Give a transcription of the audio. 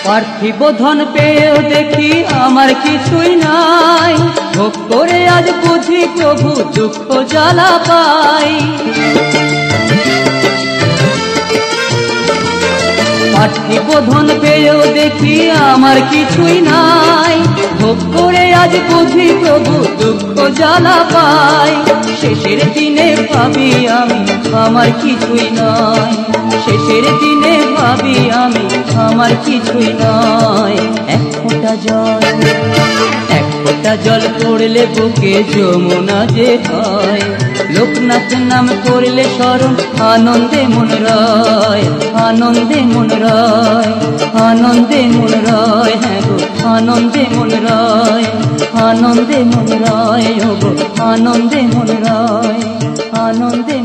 পার্থিব ধন পেয়েও দেখি আমার কিছুই নাই, ভোগ করে আজ বুঝি প্রভু দুঃখ জ্বালা পাই। পার্থিব ধন পেয়েও দেখি আমার কিছুই নাই, ভোগ করে আজ বুঝি প্রভু দুঃখ জ্বালা পাই। শেষের দিনে ভাবি আমি আমার কিছুই নাই, শেষের দিনে ভাবি আমি আমার কিছুই নয়। এক ফোঁটা জল পড়লে বুকে যমুনা যে হয়, লোকনাথ নাম করলে স্মরণ আনন্দে মন রয়, আনন্দে মন রয়, আনন্দে মন রয়। হ্যাঁ গো আনন্দে মন রয়, আনন্দে মন রয়, ও গো আনন্দে মন রয়, আনন্দে।